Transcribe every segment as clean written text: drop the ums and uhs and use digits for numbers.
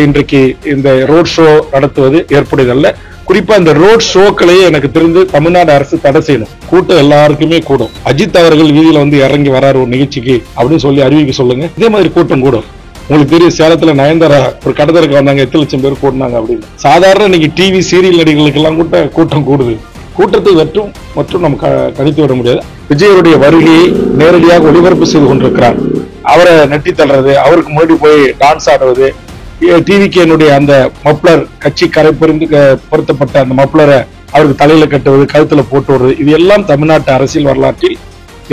இன்றைக்கு இந்த road show நடத்துவது ஏற்புடையதல்ல. குறிப்பா இந்த ரோட் ஷோக்களையே எனக்கு தெரிந்து தமிழ்நாடு அரசு தடை செய்யணும். கூட்டம் எல்லாருக்குமே கூடும். அஜித் அவர்கள் வீதியில வந்து இறங்கி வராரு ஒரு நிகழ்ச்சிக்கு அப்படின்னு சொல்லி அறிவிக்க சொல்லுங்க. இதே மாதிரி கூட்டம் கூடும். உங்களுக்கு தெரியும், சேலத்துல நயன்தாரா ஒரு கடத்தலுக்கு வந்தாங்க, 8 லட்சம் பேர் கூட்டினாங்க அப்படின்னு. சாதாரண இன்னைக்கு டிவி சீரியல் நடிகர்களுக்கு எல்லாம் கூட்டம் கூடுது. கூட்டத்தை மற்றும் நம்ம கணித்து விட முடியாது. விஜயருடைய வருகையை நேரடியாக ஒளிபரப்பு செய்து கொண்டிருக்கிறார். அவரை நெட்டி தள்ளுறது, அவருக்கு முன்னாடி போய் டான்ஸ் ஆடுவது, டிவிக்கு அந்த மப்ளர் கட்சி கரை பொருத்தப்பட்ட அந்த மப்ளரை அவருக்கு தலையில கட்டுவது, கழுத்துல போட்டு வருவது, இது எல்லாம் தமிழ்நாட்டு அரசியல் வரலாற்றில்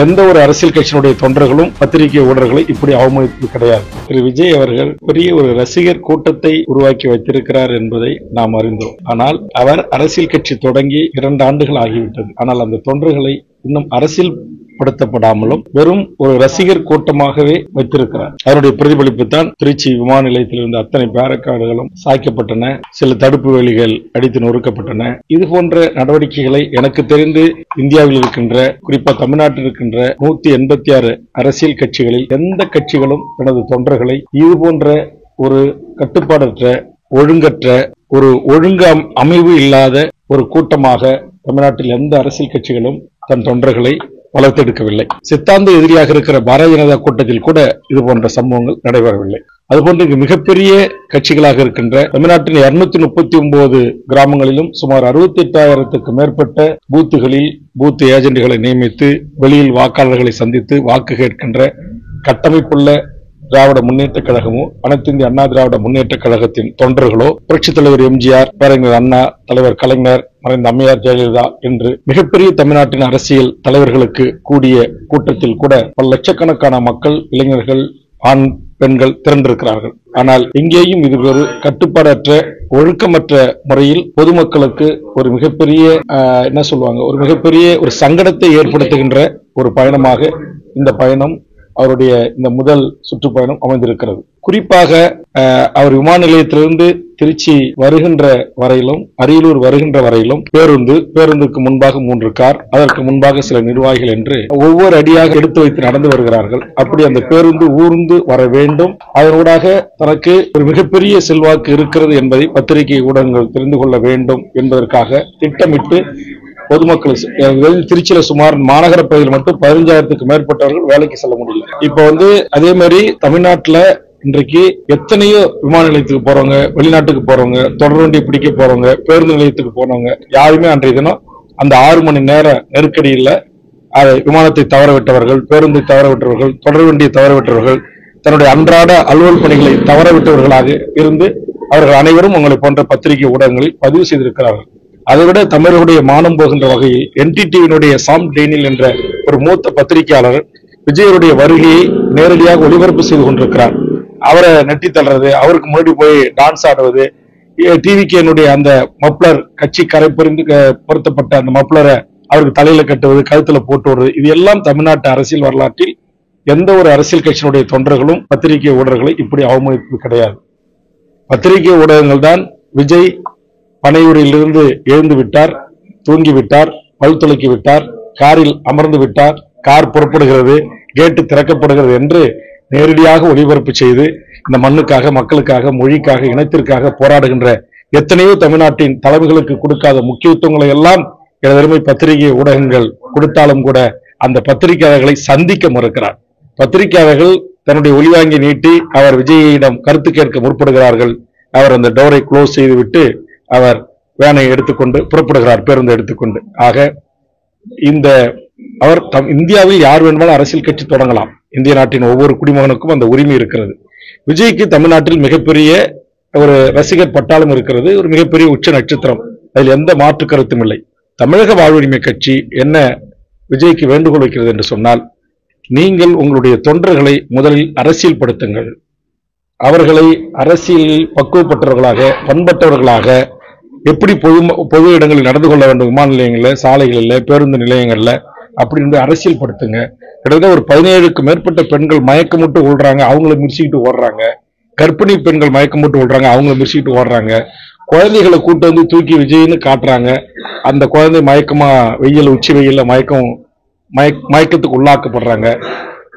எந்த ஒரு அரசியல் கட்சியினுடைய தொண்டர்களும் பத்திரிகை ஊடகங்களை இப்படி அவமதிப்பது கிடையாது. திரு விஜய் அவர்கள் பெரிய ஒரு ரசிகர் கூட்டத்தை உருவாக்கி வைத்திருக்கிறார் என்பதை நாம் அறிந்தோம். ஆனால் அவர் அரசியல் கட்சி தொடங்கி 2 ஆண்டுகள் ஆகிவிட்டது. ஆனால் அந்த தொண்டர்களை இன்னும் அரசியல் படுத்தப்படாமலும் வெறும் ஒரு ரசிகர் கூட்டமாகவே வைத்திருக்கிறார். அதனுடைய பிரதிபலிப்பு தான் திருச்சி விமான நிலையத்தில் இருந்த அத்தனை பேரக்காடுகளும் சாய்க்கப்பட்டன, சில தடுப்பு வேலிகள் அடித்து நொறுக்கப்பட்டன. இது போன்ற நடவடிக்கைகளை எனக்கு தெரிந்து இந்தியாவில் இருக்கின்ற, குறிப்பா தமிழ்நாட்டில் இருக்கின்ற 186 அரசியல் கட்சிகளில் எந்த கட்சிகளும் தனது தொண்டர்களை இது போன்ற ஒரு கட்டுப்பாடற்ற, ஒழுங்கற்ற, ஒரு ஒழுங்கு அமைவு இல்லாத ஒரு கூட்டமாக தமிழ்நாட்டில் எந்த அரசியல் கட்சிகளும் தன் தொண்டர்களை வளர்த்தெடுக்கவில்லை. சித்தாந்த எதிரியாக இருக்கிற பாரதிய ஜனதா கூட்டத்தில் கூட இது போன்ற சம்பவங்கள் நடைபெறவில்லை. அதுபோன்று இங்கு மிகப்பெரிய கட்சிகளாக இருக்கின்ற தமிழ்நாட்டின் 239 கிராமங்களிலும் சுமார் 68,000க்கு மேற்பட்ட பூத்துகளில் பூத் ஏஜென்ட்களை நியமித்து வெளியில் வாக்காளர்களை சந்தித்து வாக்கு கேட்கின்ற கட்டமைப்புள்ள திராவிட முன்னேற்ற கழகமோ, அனைத்து இந்திய அண்ணா திராவிட முன்னேற்ற கழகத்தின் தொண்டர்களோ, புரட்சித் தலைவர் எம்ஜிஆர், பேரறிஞர் அண்ணா, தலைவர் கலைஞர், மறைந்த அம்மையார் ஜெயலலிதா என்று மிகப்பெரிய தமிழ்நாட்டின் அரசியல் தலைவர்களுக்கு கூடிய கூட்டத்தில் கூட பல லட்சக்கணக்கான மக்கள், இளைஞர்கள், ஆண், பெண்கள் திரண்டிருக்கிறார்கள். ஆனால் இங்கேயும் இது ஒரு கட்டுப்பாடற்ற, ஒழுக்கமற்ற முறையில் பொதுமக்களுக்கு ஒரு மிகப்பெரிய ஒரு மிகப்பெரிய ஒரு சங்கடத்தை ஏற்படுத்துகின்ற ஒரு பயணமாக இந்த பயணம், அவருடைய இந்த முதல் சுற்றுப்பயணம் அமைந்திருக்கிறது. குறிப்பாக அவர் விமான நிலையத்திலிருந்து திருச்சி வருகின்ற வரையிலும், அரியலூர் வருகின்ற வரையிலும் பேருந்துக்கு முன்பாக 3 கார், அதற்கு முன்பாக சில நிர்வாகிகள் என்று ஒவ்வொரு அடியாக எடுத்து வைத்து நடந்து வருகிறார்கள். அப்படி அந்த பேருந்து ஊர்ந்து வர வேண்டும். அதனூடாக தனக்கு ஒரு மிகப்பெரிய செல்வாக்கு இருக்கிறது என்பதை பத்திரிகை ஊடகங்கள் தெரிந்து கொள்ள வேண்டும் என்பதற்காக திட்டமிட்டு பொதுமக்கள் திருச்சியில சுமார் மாநகர பகுதியில் மட்டும் 15,000க்கு மேற்பட்டவர்கள் வேலைக்கு செல்ல முடியல. இப்ப அதே மாதிரி தமிழ்நாட்டுல இன்றைக்கு எத்தனையோ விமான நிலையத்துக்கு போறவங்க, வெளிநாட்டுக்கு போறவங்க, தொடர் வண்டி பிடிக்க போறவங்க, பேருந்து நிலையத்துக்கு போனவங்க யாருமே அன்றைய தினம் அந்த 6 மணி நேர நெருக்கடியில் விமானத்தை தவறவிட்டவர்கள், பேருந்தை தவறவிட்டவர்கள், தொடர் வண்டியை தவறவிட்டவர்கள், தன்னுடைய அன்றாட அலுவல் பணிகளை தவறவிட்டவர்களாக இருந்து அவர்கள் அனைவரும் உங்களை போன்ற பத்திரிகை ஊடகங்களில் பதிவு செய்திருக்கிறார்கள். அதைவிட தமிழர்களுடைய மானம் போகின்ற வகையில் NDTV சாம் டேனியல் என்ற ஒரு மூத்த பத்திரிகையாளர் விஜயருடைய வருகையை நேரடியாக ஒளிபரப்பு செய்து கொண்டிருக்கிறார். அவரை நெட்டி தள்ளுறது, அவருக்கு முன்னாடி போய் டான்ஸ் ஆடுவது, டிவிக்கு அந்த மப்ளர் கட்சி கரை பொருத்தப்பட்ட அந்த மப்ளரை அவருக்கு தலையில கட்டுவது, கழுத்துல போட்டு வருவது, இது எல்லாம் தமிழ்நாட்டு அரசியல் வரலாற்றில் எந்த ஒரு அரசியல் கட்சியினுடைய தொண்டர்களும் பத்திரிகை ஊடகங்களை இப்படி அவமதிப்பது கிடையாது. பத்திரிகை ஊடகங்கள் தான் விஜய் பனையூரிலிருந்து எழுந்து விட்டார், தூங்கிவிட்டார், பல் துளக்கி விட்டார், காரில் அமர்ந்து விட்டார், கார் புறப்படுகிறது, கேட்டு திறக்கப்படுகிறது என்று நேரடியாக ஒளிபரப்பு செய்து இந்த மண்ணுக்காக, மக்களுக்காக, மொழிக்காக, இனத்திற்காக போராடுகின்ற எத்தனையோ தமிழ்நாட்டின் தலைமைகளுக்கு கொடுக்காத முக்கியத்துவங்களை எல்லாம் எனதருமை பத்திரிகை ஊடகங்கள் கொடுத்தாலும் கூட அந்த பத்திரிகையாளர்களை சந்திக்க மறுக்கிறார். பத்திரிகையாளர்கள் தன்னுடைய ஒலிவாங்கி நீட்டி அவர் விஜயிடம் கருத்து கேட்க முற்படுகிறார்கள். அவர் அந்த டோரை க்ளோஸ் செய்துவிட்டு அவர் வேனை எடுத்துக்கொண்டு புறப்படுகிறார், பேருந்து எடுத்துக்கொண்டு. ஆக அவர் இந்தியாவில் யார் வேண்டுமானாலும் அரசியல் கட்சி தொடங்கலாம். இந்திய நாட்டின் ஒவ்வொரு குடிமகனுக்கும் அந்த உரிமை இருக்கிறது. விஜய்க்கு தமிழ்நாட்டில் மிகப்பெரிய ஒரு ரசிகர் பட்டாளம் இருக்கிறது, ஒரு மிகப்பெரிய உச்ச நட்சத்திரம், அதில் எந்த மாற்று கருத்தும் இல்லை. தமிழக வாழ்வுரிமை கட்சி என்ன விஜய்க்கு வேண்டுகோள் வைக்கிறது என்று சொன்னால், நீங்கள் உங்களுடைய தொண்டர்களை முதலில் அரசியல் படுத்துங்கள். அவர்களை அரசியலில் பக்குவப்பட்டவர்களாக, பண்பட்டவர்களாக எப்படி பொது இடங்களில் நடந்து கொள்ள வேண்டும், விமான நிலையங்களில், சாலைகளில், பேருந்து நிலையங்கள்ல அப்படின்னு அரசியல் படுத்துங்க. கிட்டத்தட்ட ஒரு 17க்கு மேற்பட்ட பெண்கள் மயக்கமுட்டு ஓடுறாங்க, அவங்களை மிரிச்சிக்கிட்டு ஓடுறாங்க. கர்ப்பிணி பெண்கள் மயக்கமுட்டு ஓடுறாங்க, அவங்களை மிரிச்சிக்கிட்டு ஓடுறாங்க. குழந்தைகளை கூட்டு தூக்கி விஜய்னு காட்டுறாங்க. அந்த குழந்தை மயக்கமா உச்சி வெயில்ல மயக்கத்துக்கு உள்ளாக்கப்படுறாங்க.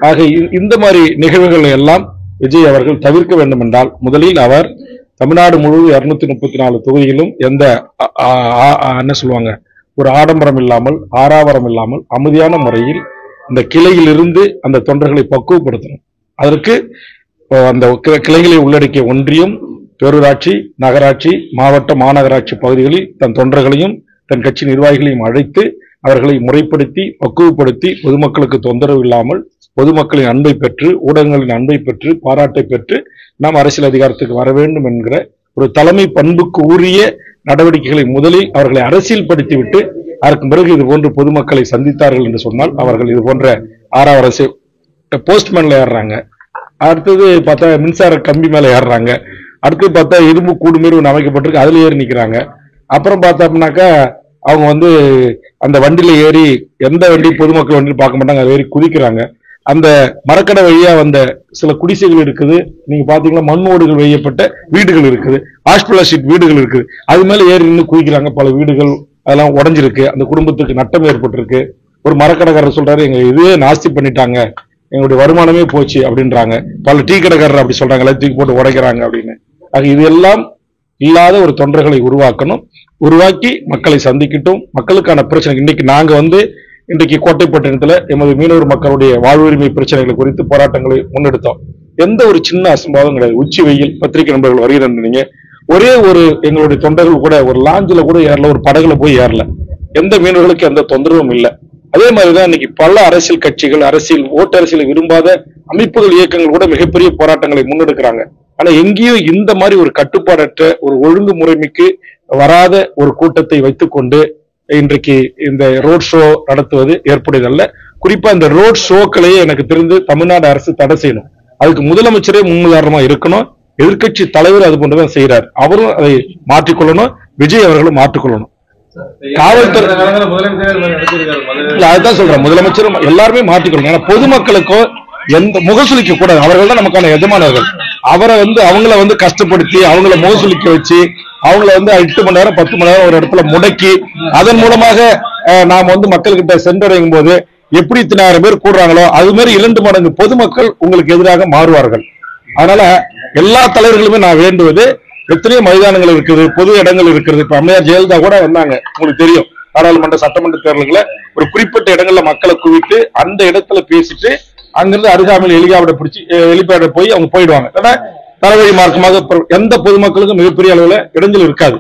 ஆக இந்த மாதிரி நிகழ்வுகளை எல்லாம் விஜய் அவர்கள் தவிர்க்க வேண்டும் என்றால் முதலில் அவர் தமிழ்நாடு முழுவதும் 234 தொகுதிகளும் எந்த என்ன சொல்லுவாங்க, ஒரு ஆடம்பரம் இல்லாமல், ஆறாவரம் இல்லாமல் அமைதியான முறையில் இந்த கிளையிலிருந்து அந்த தொண்டர்களை பக்குவப்படுத்தணும். அதற்கு அந்த கிளைகளை உள்ளடக்கிய ஒன்றியம், பேரூராட்சி, நகராட்சி, மாவட்ட, மாநகராட்சி பகுதிகளில் தன் தொண்டர்களையும் தன் கட்சி நிர்வாகிகளையும் அழைத்து அவர்களை முறைப்படுத்தி பக்குவப்படுத்தி பொதுமக்களுக்கு தொந்தரவு இல்லாமல் பொதுமக்களின் அன்பை பெற்று, ஊடகங்களின் அன்பை பெற்று, பாராட்டை பெற்று நாம் அரசியல் அதிகாரத்துக்கு வர வேண்டும் என்கிற ஒரு தலைமை பண்புக்கு உரிய நடவடிக்கைகளை முதலில் அவர்களை அரசியல் படுத்திவிட்டு அதற்கு பிறகு இது போன்று பொதுமக்களை சந்தித்தார்கள் என்று சொன்னால் அவர்கள் இது போன்ற 6வது அரசு போஸ்ட்மேன்ல ஏறுறாங்க, அடுத்தது பார்த்தா மின்சார கம்பி மேல ஏறுறாங்க, அடுத்தது பார்த்தா இரும்பு கூடு மாரி ஒன்று அமைக்கப்பட்டிருக்கு அதுல ஏறி நிக்கிறாங்க. அப்புறம் பார்த்தோம்னாக்கா அவங்க அந்த வண்டியில ஏறி, எந்த வண்டி பொதுமக்கள் வண்டி பார்க்க மாட்டாங்க, அதை ஏறி குதிக்கிறாங்க. அந்த மரக்கடை வழியா வந்த சில குடிசைகள் இருக்குது, நீங்க பாத்தீங்கன்னா மண்ணோடுகள் வையப்பட்ட வீடுகள் இருக்குது, ஹாஸ்பிட்டல் ஷீட் வீடுகள் இருக்குது, அது மேல ஏறி நின்று குதிக்கிறாங்க. பல வீடுகள் அதெல்லாம் உடஞ்சிருக்கு, அந்த குடும்பத்துக்கு நட்டம் ஏற்பட்டிருக்கு. ஒரு மரக்கடைக்காரர் சொல்றாரு, எங்க இதே நாஸ்தி பண்ணிட்டாங்க, எங்களுடைய வருமானமே போச்சு அப்படின்றாங்க. பல டீ கடைக்காரர் அப்படி சொல்றாங்க, எல்லாம் தூக்கி போட்டு உடைக்கிறாங்க அப்படின்னு. ஆக இது எல்லாம் இல்லாத ஒரு தொண்டர்களை உருவாக்கணும், உருவாக்கி மக்களை சந்திக்கட்டும். மக்களுக்கான பிரச்சனை இன்னைக்கு நாங்க இன்றைக்கு கோட்டைப்பட்டினத்துல எமது மீனவர் மக்களுடைய வாழ்வுரிமை பிரச்சனைகள் குறித்து போராட்டங்களை முன்னெடுத்தோம். எந்த ஒரு சின்ன அசம்பாவம் கிடையாது. உச்சி வெயில் பத்திரிகை நண்பர்கள் வருகிறீங்க, ஒரே ஒரு எங்களுடைய தொண்டர்கள் கூட ஒரு லாஞ்சில கூட ஏறல, ஒரு படகுல போய் ஏறல. எந்த மீனவர்களுக்கு எந்த தொந்தரவும் இல்லை. அதே மாதிரிதான் இன்னைக்கு பல அரசியல் கட்சிகள், ஓட்டரசியலை விரும்பாத அமைப்புகள், இயக்கங்கள் கூட மிகப்பெரிய போராட்டங்களை முன்னெடுக்கிறாங்க. ஆனா எங்கேயும் இந்த மாதிரி ஒரு கட்டுப்பாடற்ற, ஒரு ஒழுங்குமுறைமைக்கு வராத ஒரு கூட்டத்தை வைத்துக்கொண்டு இன்றைக்கு இந்த ரோட் ஷோ நடத்துவது ஏற்புடையதல்ல. குறிப்பா இந்த ரோட் ஷோக்களையே எனக்கு தெரிந்து தமிழ்நாடு அரசு தடை செய்யணும். அதுக்கு முதலமைச்சரே முன்னுதாரணமா இருக்கணும். எதிர்கட்சி தலைவர் அது போன்றதான் செய்யறார், அவரும் அதை மாற்றிக்கொள்ளணும். விஜய் அவர்களும் மாற்றிக்கொள்ளணும். காவல்துறை அதுதான் சொல்றேன், முதலமைச்சரும் எல்லாருமே மாற்றிக்கொள்ளணும். ஏன்னா பொதுமக்களுக்கோ எந்த முகசுலிக்க கூடாது. அவர்கள் தான் நமக்கான எஜமானர்கள். அவரை அவங்கள கஷ்டப்படுத்தி அவங்கள முகசுலிக்க வச்சு அவங்கள 8 மணி நேரம் 10 மணி நேரம் ஒரு இடத்துல முடக்கி அதன் மூலமாக நாம் மக்கள்கிட்ட சென்றடையும் போது எப்படி 1000 பேர் கூடுறாங்களோ அது மாதிரி 2 மடங்கு பொதுமக்கள் உங்களுக்கு எதிராக மாறுவார்கள். அதனால எல்லா தலைவர்களுமே நான் வேண்டுவது, எத்தனையோ மைதானங்கள் இருக்குது, பொது இடங்கள் இருக்கிறது. இப்ப அம்மையார் ஜெயலலிதா கூட வந்தாங்க, உங்களுக்கு தெரியும், நாடாளுமன்ற சட்டமன்ற தேர்தல்களை ஒரு குறிப்பிட்ட இடங்கள்ல மக்களை குவித்து அந்த இடத்துல பேசிட்டு அங்கிருந்து அருகாமையில் ஹெலிகாப்டர் போய் அவங்க போயிடுவாங்க. ஏன்னா தலைவலி மார்க்கமாக எந்த பொதுமக்களுக்கும் மிகப்பெரிய அளவுல இடைஞ்சல் இருக்காது.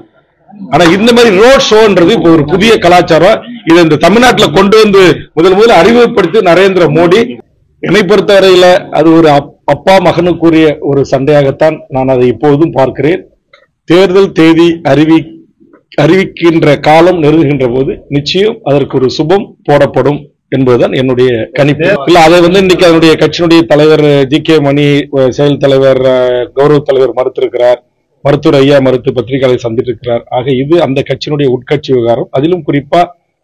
ஆனா இந்த மாதிரி ரோட் ஷோன்றது இப்போ ஒரு புதிய கலாச்சாரம். இதை இந்த தமிழ்நாட்டில் கொண்டு முதல்ல அறிமுகப்படுத்தி நரேந்திர மோடி. என்னை பொறுத்தவரையில அது ஒரு அப்பா மகனுக்குரிய ஒரு சண்டையாகத்தான் நான் அதை இப்போதும் பார்க்கிறேன். தேர்தல் தேதி அறிவிக்கின்ற காலம் நெருங்குகின்ற போது நிச்சயம் அதற்கு ஒரு சுபம் போடப்படும் என்பதுதான் என்னுடைய கணிப்பு. இல்ல அதை இன்னைக்கு அதனுடைய கட்சியினுடைய தலைவர் ஜி.கே. மணி, செயல் தலைவர், கௌரவ தலைவர் மறுத்திருக்கிறார், மருத்துவர் ஐயா மறுத்து பத்திரிகையாளரை சந்தித்திருக்கிறார். ஆக இது அந்த கட்சியினுடைய உட்கட்சி விவகாரம். அதிலும் குறிப்பா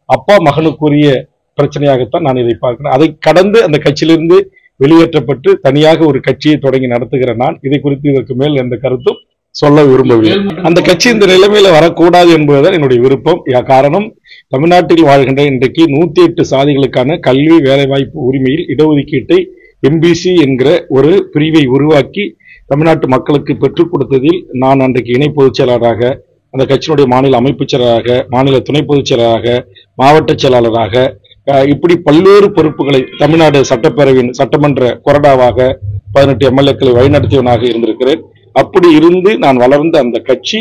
அப்பா மகனுக்குரிய பிரச்சனையாகத்தான் நான் இதை பார்க்கிறேன். அதை கடந்து அந்த கட்சியிலிருந்து வெளியேற்றப்பட்டு தனியாக ஒரு கட்சியை தொடங்கி நடத்துகிற நான் இதை குறித்து இதற்கு மேல் எந்த கருத்தும் சொல்ல விரும்பவில்லை. அந்த கட்சி இந்த நிலைமையில வரக்கூடாது என்பதுதான் என்னுடைய விருப்பம். காரணம், தமிழ்நாட்டில் வாழ்கின்ற இன்றைக்கு 108 சாதிகளுக்கான கல்வி வேலைவாய்ப்பு உரிமையில் இடஒதுக்கீட்டை எம்பிசி என்கிற ஒரு பிரிவை உருவாக்கி தமிழ்நாட்டு மக்களுக்கு பெற்றுக் கொடுத்ததில் நான் அன்றைக்கு இணை பொதுச் செயலாளராக, அந்த கட்சியினுடைய மாநில அமைப்பு செயலராக, மாநில துணை பொதுச் செயலராக, மாவட்ட செயலாளராக, இப்படி பல்வேறு பொறுப்புகளை தமிழ்நாடு சட்டப்பேரவையின் சட்டமன்ற கொறடாவாக 18 எம்எல்ஏக்களை வழிநடத்தியவனாக இருந்திருக்கிறேன். அப்படி இருந்து நான் வளர்ந்த அந்த கட்சி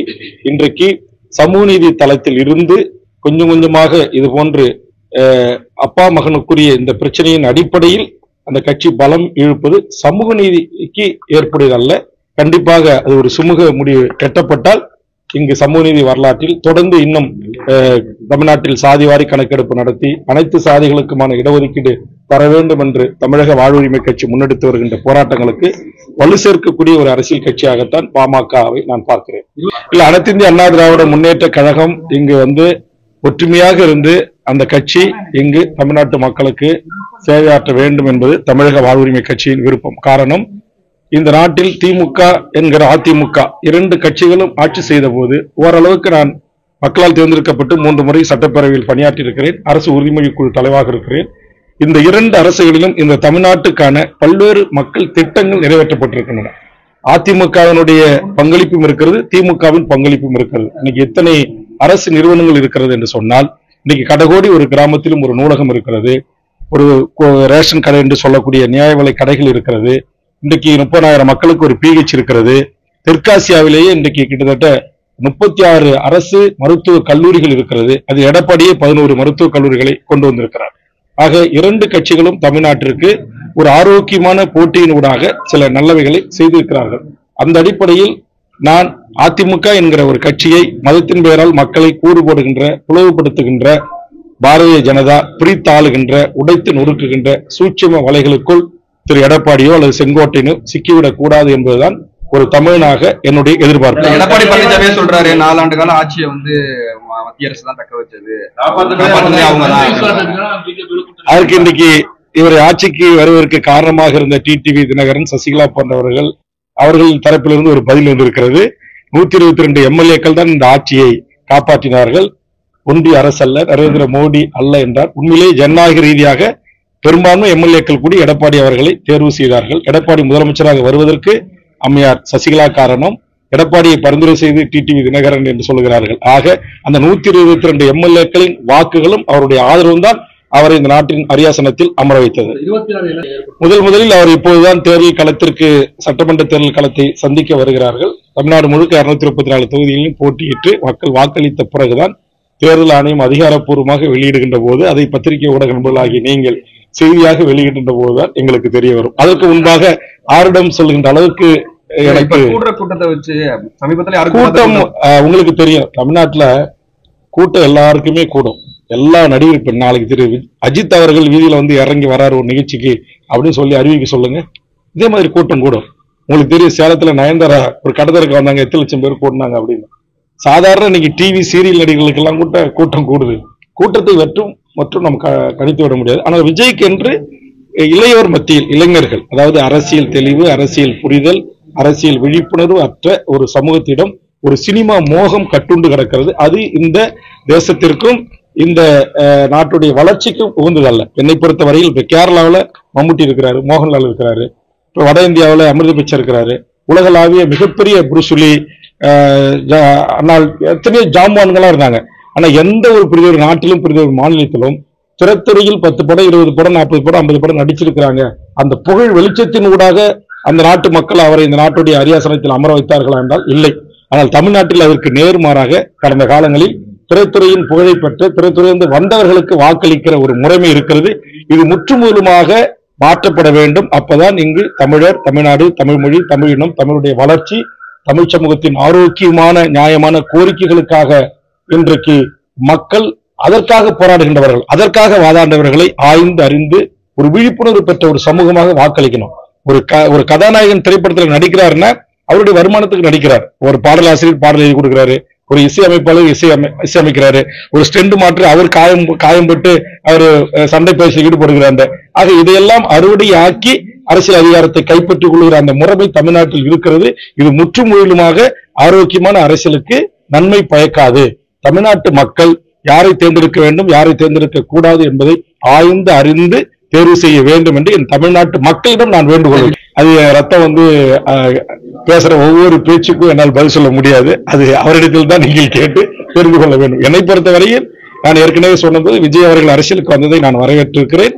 இன்றைக்கு சமூக நீதி தளத்தில் இருந்து கொஞ்சம் கொஞ்சமாக இது போன்று அப்பா மகனுக்குரிய இந்த பிரச்சனையின் அடிப்படையில் அந்த கட்சி பலம் இழுப்பது சமூக நீதிக்கு ஏற்புடையதல்ல. கண்டிப்பாக அது ஒரு சுமூக முடிவு எட்டப்பட்டால் இங்கு சமூக நீதி வரலாற்றில் தொடர்ந்து இன்னும் தமிழ்நாட்டில் சாதிவாரி கணக்கெடுப்பு நடத்தி அனைத்து சாதிகளுக்குமான இடஒதுக்கீடு தர வேண்டும் என்று தமிழக வாழ்வுரிமை கட்சி முன்னெடுத்து வருகின்ற போராட்டங்களுக்கு வலு சேர்க்கக்கூடிய ஒரு அரசியல் கட்சியாகத்தான் பாமகவை நான் பார்க்கிறேன். இல்ல, அனைத்து இந்திய அண்ணா திராவிட முன்னேற்ற கழகம் இங்கு ஒற்றுமையாக இருந்து அந்த கட்சி இங்கு தமிழ்நாட்டு மக்களுக்கு சேவையாற்ற வேண்டும் என்பது தமிழக வாழ்வுரிமை கட்சியின் விருப்பம். காரணம், இந்த நாட்டில் திமுக என்கிற அதிமுக 2 கட்சிகளும் ஆட்சி செய்த போது ஓரளவுக்கு நான் மக்களால் தேர்ந்தெடுக்கப்பட்டு 3 முறை சட்டப்பேரவையில் பணியாற்றி இருக்கிறேன். அரசு உறுதிமொழி குழு தலைவாக இருக்கிறேன். இந்த 2 அரசுகளிலும் இந்த தமிழ்நாட்டுக்கான பல்வேறு மக்கள் திட்டங்கள் நிறைவேற்றப்பட்டிருக்கின்றன. அதிமுகவினுடைய பங்களிப்பும் இருக்கிறது, திமுகவின் பங்களிப்பும் இருக்கிறது. இன்னைக்கு எத்தனை அரசு நிறுவனங்கள் இருக்கிறது என்று சொன்னால், இன்னைக்கு கடகோடி ஒரு கிராமத்திலும் ஒரு நூலகம் இருக்கிறது, ஒரு ரேஷன் கடை என்று சொல்லக்கூடிய நியாய விலை கடைகள் இருக்கிறது. இன்றைக்கு 30,000 மக்களுக்கு ஒரு பிஹெச் இருக்கிறது. தெற்காசியாவிலேயே இன்றைக்கு கிட்டத்தட்ட 36 அரசு மருத்துவ கல்லூரிகள் இருக்கிறது. அது எடப்பாடியே 11 மருத்துவக் கல்லூரிகளை கொண்டு வந்திருக்கிறார். ஆக இரண்டு கட்சிகளும் தமிழ்நாட்டிற்கு ஒரு ஆரோக்கியமான போட்டியினூடாக சில நல்லவைகளை செய்திருக்கிறார்கள். அந்த அடிப்படையில் நான் அதிமுக என்கிற ஒரு கட்சியை மதத்தின் பெயரால் மக்களை கூறு போடுகின்ற, பிளவுபடுத்துகின்ற, பாரதிய ஜனதா பிரித்தாளுகின்ற, உடைத்து நொறுக்குகின்ற சூட்சும வலைகளுக்குள் திரு எடப்பாடியோ அல்லது செங்கோட்டையனோ சிக்கிவிடக் கூடாது என்பதுதான் ஒரு தமிழனாக என்னுடைய எதிர்பார்ப்பு. எடப்பாடி பழனிசாமி சொல்றாரு, 4 ஆண்டு கால ஆட்சியை மத்திய அரசு தான் தக்க வச்சது. அதற்கு இன்னைக்கு இவரை ஆட்சிக்கு வருவதற்கு காரணமாக இருந்த டிடிவி தினகரன், சசிகலா போன்றவர்கள் அவர்களின் தரப்பிலிருந்து ஒரு பதில் வந்திருக்கிறது. 122 எம்எல்ஏக்கள் தான் இந்த ஆட்சியை காப்பாற்றினார்கள், ஒன்றிய அரசு அல்ல, நரேந்திர மோடி அல்ல என்றார். உண்மையிலே ஜனநாயக ரீதியாக பெரும்பான்மை எம்எல்ஏக்கள் கூட எடப்பாடி அவர்களை தேர்வு செய்தார்கள். எடப்பாடி முதலமைச்சராக வருவதற்கு அம்மையார் சசிகலா காரணம், எடப்பாடியை பரிந்துரை செய்து டிடிவி தினகரன் என்று சொல்கிறார்கள். ஆக அந்த 122 எம்எல்ஏக்களின் வாக்குகளும் அவருடைய ஆதரவும் தான் அவரை இந்த நாட்டின் அரியாசனத்தில் அமர வைத்தது. முதலில் அவர் இப்போதுதான் தேர்தல் களத்திற்கு, சட்டமன்ற தேர்தல் களத்தை சந்திக்க வருகிறார்கள். தமிழ்நாடு முழுக்க 234 தொகுதிகளிலும் போட்டியிட்டு மக்கள் வாக்களித்த பிறகுதான் தேர்தல் ஆணையம் அதிகாரப்பூர்வமாக வெளியிடுகின்ற போது, அதை பத்திரிகை ஊடக நண்பர்களாகி நீங்கள் செய்தியாக வெளியிடுகின்ற போதுதான் எங்களுக்கு தெரிய வரும். அதற்கு முன்பாக ஆரிடம் சொல்கின்ற அளவுக்கு எனக்கு கூட்டத்தை வச்சு சமீபத்தில் கூட்டம் உங்களுக்கு தெரியும். தமிழ்நாட்டுல கூட்டம் எல்லாருக்குமே கூடும். எல்லா நடிகர், இப்ப நாளைக்கு திரு அஜித் அவர்கள் வீதியில வந்து இறங்கி வராரு ஒரு நிகழ்ச்சிக்கு அப்படின்னு சொல்லி அறிவிக்க சொல்லுங்க, இதே மாதிரி கூட்டம் கூடும். உங்களுக்கு தெரியும், சேலத்துல நயன்தாரா ஒரு கடத்தருக்கு வந்தாங்க, 8 லட்சம் பேர் கூட்டினாங்க அப்படின்னு. சாதாரண இன்னைக்கு டிவி சீரியல் நடிகர்களுக்கு எல்லாம் கூட்டம் கூடுது. கூட்டத்தை மற்றும் நம்ம கணித்து விட முடியாது. ஆனால் விஜய்க்கு என்று இளையோர் மத்தியில், இளைஞர்கள், அதாவது அரசியல் தெளிவு, அரசியல் புரிதல், அரசியல் விழிப்புணர்வு அற்ற ஒரு சமூகத்திடம் ஒரு சினிமா மோகம் கட்டுண்டு கிடக்கிறது. அது இந்த தேசத்திற்கும் இந்த நாட்டுடைய வளர்ச்சிக்கும் உகந்ததல்ல. என்னை பொறுத்த வரையில் இப்ப கேரளாவில் மம்முட்டி இருக்கிறாரு, மோகன்லால் இருக்கிறாரு, இப்ப வட இந்தியாவில் அமிர்த பிச்சர் இருக்கிறாரு, உலகளாவிய மிகப்பெரிய புருசுலி, எத்தனையோ ஜாம்வான்களா இருந்தாங்க. ஆனா எந்த ஒரு பெரிய ஒரு நாட்டிலும் பெரிய ஒரு மாநிலத்திலும் திரைத்துறையில் 10 படம் 20 படம் 40 படம் 50 படம் நடிச்சிருக்கிறாங்க. அந்த புகழ் வெளிச்சத்தின் ஊடாக அந்த நாட்டு மக்கள் அவரை இந்த நாட்டுடைய அரியாசனத்தில் அமர வைத்தார்களா என்றால் இல்லை. ஆனால் தமிழ்நாட்டில் அதற்கு நேர்மாறாக கடந்த காலங்களில் திரைத்துறையின் புகழை பெற்ற, திரைத்துறையிலிருந்து வந்தவர்களுக்கு வாக்களிக்கிற ஒரு முறைமை இருக்கிறது. இது முற்றுமுழுமாக மாற்றப்பட வேண்டும். அப்பதான் இங்கு தமிழர், தமிழ்நாடு, தமிழ் மொழி, தமிழினம், தமிழுடைய வளர்ச்சி, தமிழ் சமூகத்தின் ஆரோக்கியமான நியாயமான கோரிக்கைகளுக்காக இன்றைக்கு மக்கள் அதற்காக போராடுகின்றவர்கள், அதற்காக வாதாண்டவர்களை ஆய்ந்து அறிந்து ஒரு விழிப்புணர்வு பெற்ற ஒரு சமூகமாக வாக்களிக்கணும். ஒரு கதாநாயகன் திரைப்படத்தில் நடிக்கிறாருன்னா அவருடைய வருமானத்துக்கு நடிக்கிறார். ஒரு பாடலாசிரியர் பாடல் எழுதி கொடுக்கிறாரு, ஒரு இசையமைப்பாளர் இசையமைக்கிறாரு, ஒரு ஸ்டெண்ட் மாற்று அவர் காயம்பட்டு அவர் சண்டை பயிற்சியில் ஈடுபடுகிறார். ஆக இதையெல்லாம் அறுவடை ஆக்கி அரசியல் அதிகாரத்தை கைப்பற்றிக் கொள்கிற அந்த முறைமை தமிழ்நாட்டில் இருக்கிறது. இது முற்றுமுழுமாக ஆரோக்கியமான அரசியலுக்கு நன்மை பயக்காது. தமிழ்நாட்டு மக்கள் யாரை தேர்ந்தெடுக்க வேண்டும், யாரை தேர்ந்தெடுக்க கூடாது என்பதை ஆய்ந்து அறிந்து தேர்வு செய்ய வேண்டும் என்று என் தமிழ்நாட்டு மக்களிடம் நான் வேண்டுகோள். அது ரத்தம் பேசுற ஒவ்வொரு பேச்சுக்கும் என்னால் பதில் சொல்ல முடியாது. அது அவரிடத்தில் தான் நீங்கள் கேட்டு தெரிந்து கொள்ள வேண்டும். என்னை பொறுத்தவரையில் நான் ஏற்கனவே சொன்னது, விஜய் அவர்கள் அரசியலுக்கு வந்ததை நான் வரவேற்றிருக்கிறேன்,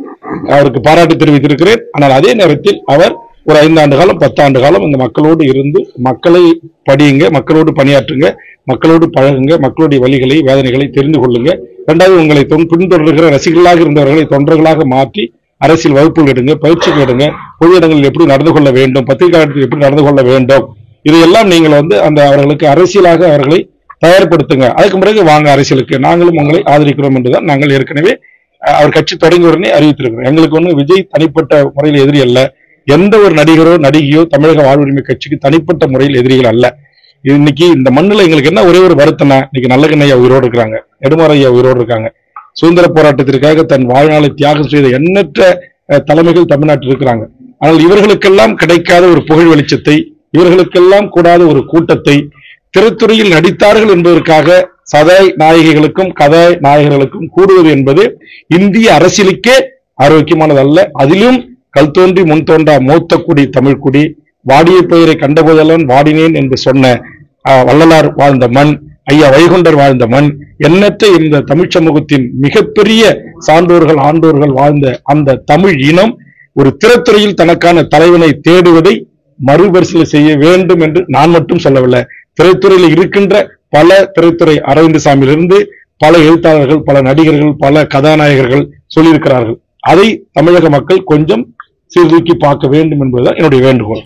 அவருக்கு பாராட்டு தெரிவித்திருக்கிறேன். ஆனால் அதே நேரத்தில் அவர் ஒரு 5 ஆண்டு காலம் 10 ஆண்டு காலம் இந்த மக்களோடு இருந்து மக்களை படியுங்க, மக்களோடு பணியாற்றுங்க, மக்களோடு பழகுங்க, மக்களுடைய வழிகளை வேதனைகளை தெரிந்து கொள்ளுங்க. இரண்டாவது, உங்களை பின்தொடர்கிற ரசிகர்களாக இருந்தவர்களை தொண்டர்களாக மாற்றி அரசியல் வகுப்புகள் எடுங்க, பயிற்சிகள் எடுங்க, பொது இடங்களில் எப்படி நடந்து கொள்ள வேண்டும், பத்திரிகையாளர்கள் எப்படி நடந்து கொள்ள வேண்டும், இதையெல்லாம் நீங்கள் அந்த அவர்களுக்கு அரசியலாக அவர்களை தயார்படுத்துங்க. அதுக்கு பிறகு வாங்க அரசியலுக்கு, நாங்களும் உங்களை ஆதரிக்கிறோம் என்றுதான் நாங்கள் ஏற்கனவே அவர் கட்சி தொடங்கிய உடனே அறிவித்திருக்கிறோம். எங்களுக்கு விஜய் தனிப்பட்ட முறையில் எதிரி அல்ல. எந்த ஒரு நடிகரோ நடிகையோ தமிழக வாழ்வுரிமை கட்சிக்கு தனிப்பட்ட முறையில் எதிரிகள் அல்ல. இன்னைக்கு இந்த மண்ணுல எங்களுக்கு என்ன ஒரே ஒரு வருத்தம்னா, இன்னைக்கு நல்லகண்ணையா உயிரோடு இருக்கிறாங்க, நெடுமாறையா உயிரோடு இருக்காங்க. சுதந்திர போராட்டத்திற்காக தன் வாழ்நாளை தியாகம் செய்த எண்ணற்ற தலைமைகள் தமிழ்நாட்டில் இருக்கிறாங்க. ஆனால் இவர்களுக்கெல்லாம் கிடைக்காத ஒரு புகழ் வெளிச்சத்தை, இவர்களுக்கெல்லாம் கூடாத ஒரு கூட்டத்தை, திரைத்துறையில் நடித்தார்கள் என்பதற்காக சதை நாயகிகளுக்கும் கதை நாயகர்களுக்கும் கூடுவது என்பது இந்திய அரசியலுக்கே ஆரோக்கியமானதல்ல. அதிலும் கல் தோன்றி முன் தோன்றா மூத்த குடி தமிழ் குடி, வாடிய பயிரை கண்டபோதெல்லாம் வாடினேன் என்று சொன்ன வள்ளலார் வாழ்ந்த மண், ஐயா வைகுண்டர் வாழ்ந்த மண், எண்ணற்ற இந்த தமிழ் சமூகத்தின் மிகப்பெரிய சான்றோர்கள் ஆண்டோர்கள் வாழ்ந்த அந்த தமிழ் இனம் ஒரு திரைத்துறையில் தனக்கான தலைவனை தேடுவதை மறுபரிசீலனை செய்ய வேண்டும் என்று நான் மட்டும் சொல்லவில்லை. திரைத்துறையில் இருக்கின்ற பல திரைத்துறை அரவிந்தசாமியிலிருந்து பல எழுத்தாளர்கள், பல நடிகர்கள், பல கதாநாயகர்கள் சொல்லியிருக்கிறார்கள். அதை தமிழக மக்கள் கொஞ்சம் சீர்தூக்கி பார்க்க வேண்டும் என்பதுதான் என்னுடைய வேண்டுகோள்.